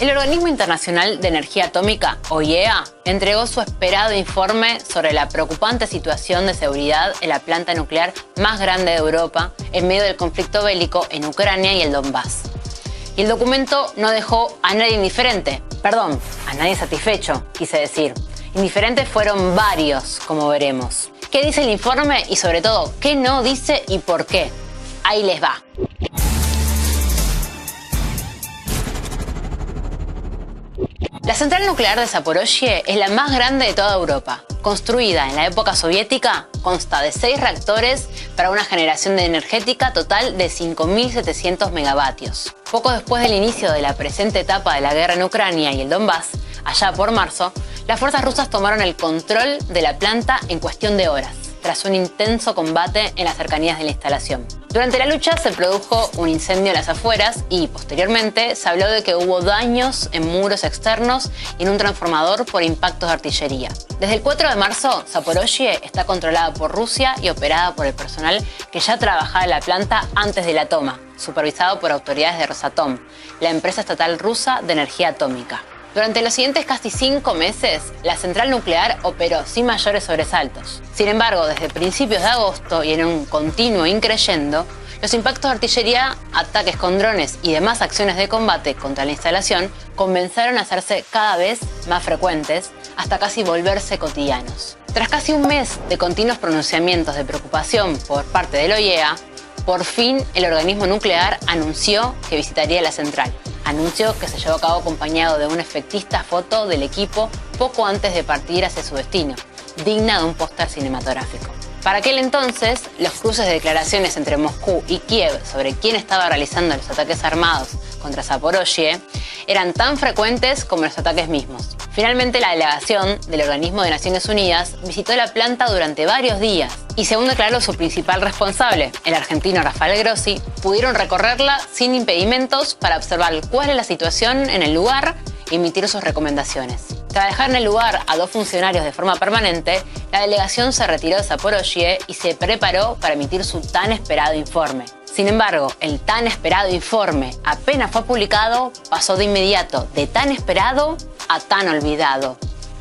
El Organismo Internacional de Energía Atómica, OIEA, entregó su esperado informe sobre la preocupante situación de seguridad en la planta nuclear más grande de Europa en medio del conflicto bélico en Ucrania y el Donbass. Y el documento no dejó a nadie indiferente, perdón, a nadie satisfecho, quise decir. Indiferentes fueron varios, como veremos. ¿Qué dice el informe y sobre todo, qué no dice y por qué? Ahí les va. La central nuclear de Zaporozhye es la más grande de toda Europa. Construida en la época soviética, consta de 6 reactores para una generación energética total de 5.700 megavatios. Poco después del inicio de la presente etapa de la guerra en Ucrania y el Donbass, allá por marzo, las fuerzas rusas tomaron el control de la planta en cuestión de horas, tras un intenso combate en las cercanías de la instalación. Durante la lucha se produjo un incendio en las afueras y, posteriormente, se habló de que hubo daños en muros externos y en un transformador por impactos de artillería. Desde el 4 de marzo, Zaporozhye está controlada por Rusia y operada por el personal que ya trabajaba en la planta antes de la toma, supervisado por autoridades de Rosatom, la empresa estatal rusa de energía atómica. Durante los siguientes casi 5 meses, la central nuclear operó sin mayores sobresaltos. Sin embargo, desde principios de agosto y en un continuo increyendo, los impactos de artillería, ataques con drones y demás acciones de combate contra la instalación comenzaron a hacerse cada vez más frecuentes hasta casi volverse cotidianos. Tras casi un mes de continuos pronunciamientos de preocupación por parte del OIEA, por fin el organismo nuclear anunció que visitaría la central. Anuncio que se llevó a cabo acompañado de una efectista foto del equipo poco antes de partir hacia su destino, digna de un póster cinematográfico. Para aquel entonces, los cruces de declaraciones entre Moscú y Kiev sobre quién estaba realizando los ataques armados contra Zaporozhye eran tan frecuentes como los ataques mismos. Finalmente, la delegación del Organismo de Naciones Unidas visitó la planta durante varios días y, según declaró su principal responsable, el argentino Rafael Grossi, pudieron recorrerla sin impedimentos para observar cuál es la situación en el lugar y emitir sus recomendaciones. Tras dejar en el lugar a 2 funcionarios de forma permanente, la delegación se retiró de Zaporozhye y se preparó para emitir su tan esperado informe. Sin embargo, el tan esperado informe, apenas fue publicado, pasó de inmediato de tan esperado a tan olvidado.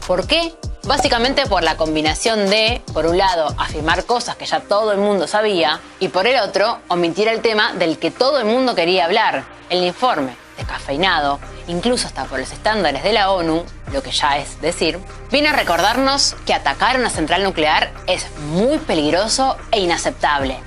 ¿Por qué? Básicamente por la combinación de, por un lado, afirmar cosas que ya todo el mundo sabía y por el otro, omitir el tema del que todo el mundo quería hablar, el informe, descafeinado, incluso hasta por los estándares de la ONU, lo que ya es decir, viene a recordarnos que atacar una central nuclear es muy peligroso e inaceptable.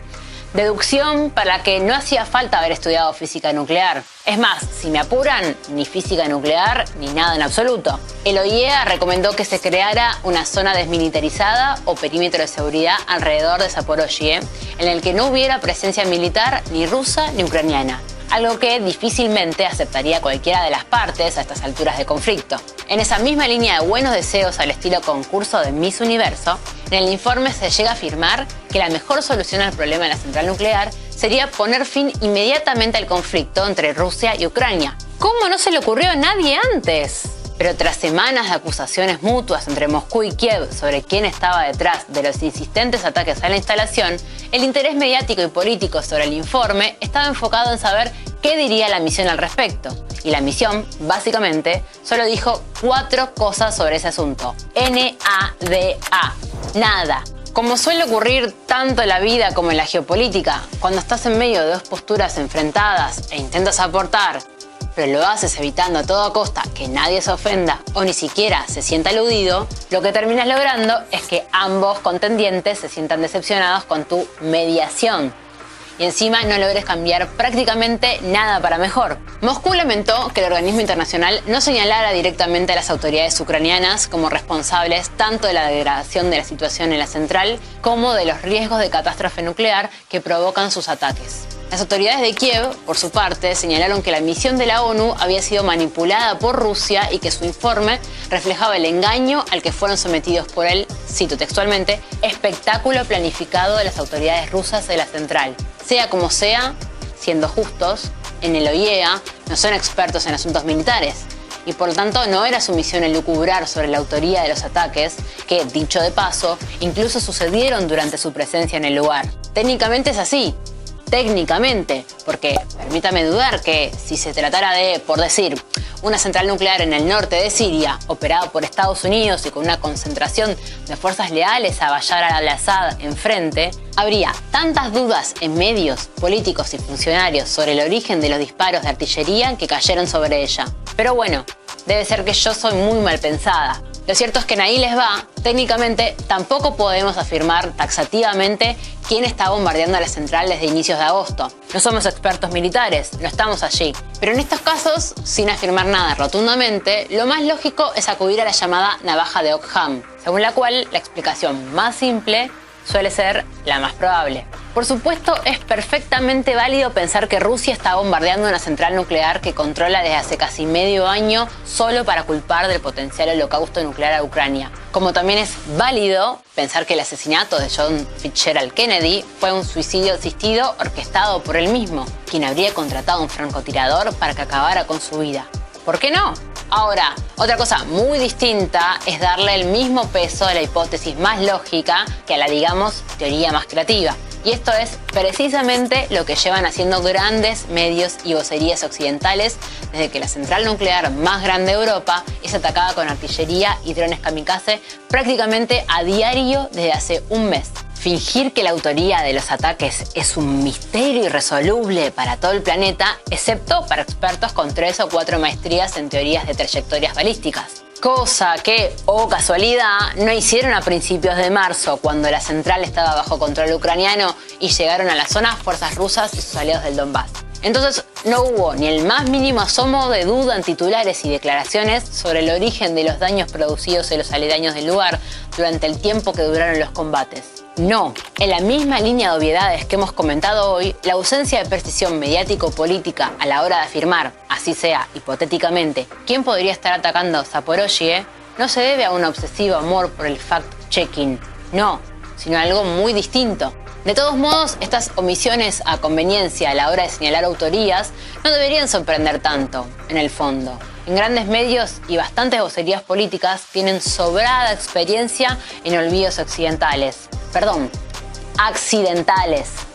Deducción para la que no hacía falta haber estudiado física nuclear. Es más, si me apuran, ni física nuclear ni nada en absoluto. El OIEA recomendó que se creara una zona desmilitarizada o perímetro de seguridad alrededor de Zaporozhye, en el que no hubiera presencia militar ni rusa ni ucraniana. Algo que difícilmente aceptaría cualquiera de las partes a estas alturas de conflicto. En esa misma línea de buenos deseos al estilo concurso de Miss Universo, en el informe se llega a afirmar que la mejor solución al problema de la central nuclear sería poner fin inmediatamente al conflicto entre Rusia y Ucrania. ¿Cómo no se le ocurrió a nadie antes? Pero tras semanas de acusaciones mutuas entre Moscú y Kiev sobre quién estaba detrás de los insistentes ataques a la instalación, el interés mediático y político sobre el informe estaba enfocado en saber qué diría la misión al respecto. Y la misión, básicamente, solo dijo 4 cosas sobre ese asunto. N-A-D-A. Nada. Como suele ocurrir tanto en la vida como en la geopolítica, cuando estás en medio de 2 posturas enfrentadas e intentas aportar, pero lo haces evitando a toda costa que nadie se ofenda o ni siquiera se sienta aludido, lo que terminas logrando es que ambos contendientes se sientan decepcionados con tu mediación. Y encima no logres cambiar prácticamente nada para mejor. Moscú lamentó que el organismo internacional no señalara directamente a las autoridades ucranianas como responsables tanto de la degradación de la situación en la central como de los riesgos de catástrofe nuclear que provocan sus ataques. Las autoridades de Kiev, por su parte, señalaron que la misión de la ONU había sido manipulada por Rusia y que su informe reflejaba el engaño al que fueron sometidos por el, cito textualmente, espectáculo planificado de las autoridades rusas de la central. Sea como sea, siendo justos, en el OIEA no son expertos en asuntos militares y por lo tanto no era su misión elucubrar sobre la autoría de los ataques que, dicho de paso, incluso sucedieron durante su presencia en el lugar. Técnicamente es así. técnicamente, porque permítame dudar que si se tratara de, por decir, una central nuclear en el norte de Siria, operada por Estados Unidos y con una concentración de fuerzas leales a Bashar al-Assad enfrente, habría tantas dudas en medios, políticos y funcionarios sobre el origen de los disparos de artillería que cayeron sobre ella. Pero bueno, debe ser que yo soy muy mal pensada. Lo cierto es que en Ahí les va, técnicamente tampoco podemos afirmar taxativamente quién está bombardeando la central desde inicios de agosto. No somos expertos militares, no estamos allí. Pero en estos casos, sin afirmar nada rotundamente, lo más lógico es acudir a la llamada navaja de Ockham, según la cual la explicación más simple suele ser la más probable. Por supuesto, es perfectamente válido pensar que Rusia está bombardeando una central nuclear que controla desde hace casi medio año solo para culpar del potencial holocausto nuclear a Ucrania. Como también es válido pensar que el asesinato de John Fitzgerald Kennedy fue un suicidio asistido orquestado por él mismo, quien habría contratado a un francotirador para que acabara con su vida. ¿Por qué no? Ahora, otra cosa muy distinta es darle el mismo peso a la hipótesis más lógica que a la, digamos, teoría más creativa. Y esto es precisamente lo que llevan haciendo grandes medios y vocerías occidentales desde que la central nuclear más grande de Europa es atacada con artillería y drones kamikaze prácticamente a diario desde hace un mes. Fingir que la autoría de los ataques es un misterio irresoluble para todo el planeta, excepto para expertos con 3 o 4 maestrías en teorías de trayectorias balísticas. Cosa que, oh casualidad, no hicieron a principios de marzo, cuando la central estaba bajo control ucraniano y llegaron a la zona fuerzas rusas y sus aliados del Donbass. Entonces no hubo ni el más mínimo asomo de duda en titulares y declaraciones sobre el origen de los daños producidos en los aledaños del lugar durante el tiempo que duraron los combates. No, en la misma línea de obviedades que hemos comentado hoy, la ausencia de precisión mediático-política a la hora de afirmar, así sea hipotéticamente, quién podría estar atacando Zaporozhye, no se debe a un obsesivo amor por el fact-checking, no, sino a algo muy distinto. De todos modos, estas omisiones a conveniencia a la hora de señalar autorías no deberían sorprender tanto, en el fondo. En grandes medios y bastantes vocerías políticas tienen sobrada experiencia en olvidos accidentales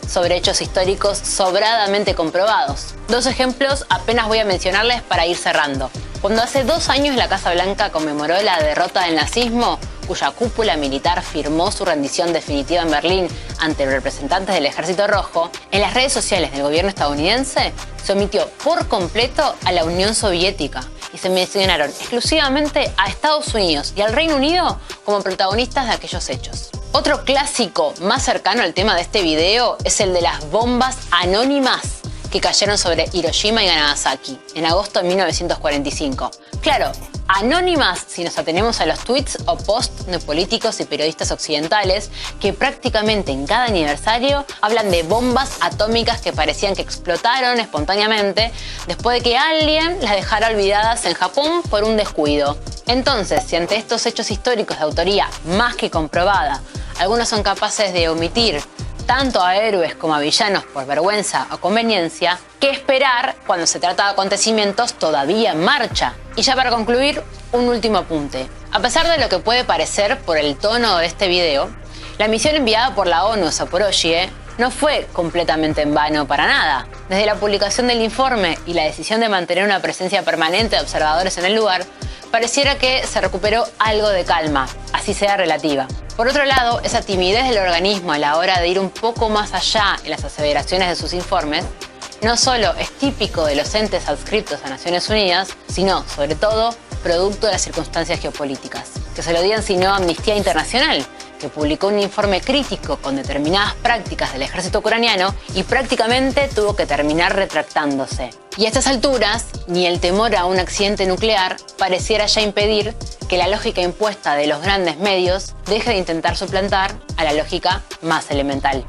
sobre hechos históricos sobradamente comprobados. 2 ejemplos apenas voy a mencionarles para ir cerrando. Cuando hace 2 años la Casa Blanca conmemoró la derrota del nazismo, cuya cúpula militar firmó su rendición definitiva en Berlín ante los representantes del Ejército Rojo, en las redes sociales del gobierno estadounidense se omitió por completo a la Unión Soviética y se mencionaron exclusivamente a Estados Unidos y al Reino Unido como protagonistas de aquellos hechos. Otro clásico más cercano al tema de este video es el de las bombas anónimas que cayeron sobre Hiroshima y Nagasaki en agosto de 1945. Claro, anónimas si nos atenemos a los tweets o posts de políticos y periodistas occidentales que prácticamente en cada aniversario hablan de bombas atómicas que parecían que explotaron espontáneamente después de que alguien las dejara olvidadas en Japón por un descuido. Entonces, si ante estos hechos históricos de autoría más que comprobada, algunos son capaces de omitir tanto a héroes como a villanos por vergüenza o conveniencia, ¿qué esperar cuando se trata de acontecimientos todavía en marcha? Y ya para concluir, un último apunte. A pesar de lo que puede parecer por el tono de este video, la misión enviada por la ONU a Zaporozhye no fue completamente en vano para nada. Desde la publicación del informe y la decisión de mantener una presencia permanente de observadores en el lugar, pareciera que se recuperó algo de calma, así sea relativa. Por otro lado, esa timidez del organismo a la hora de ir un poco más allá en las aseveraciones de sus informes, no solo es típico de los entes adscritos a Naciones Unidas, sino, sobre todo, producto de las circunstancias geopolíticas. Que se lo digan sino Amnistía Internacional, que publicó un informe crítico con determinadas prácticas del ejército ucraniano y prácticamente tuvo que terminar retractándose. Y a estas alturas, ni el temor a un accidente nuclear pareciera ya impedir que la lógica impuesta de los grandes medios deje de intentar suplantar a la lógica más elemental.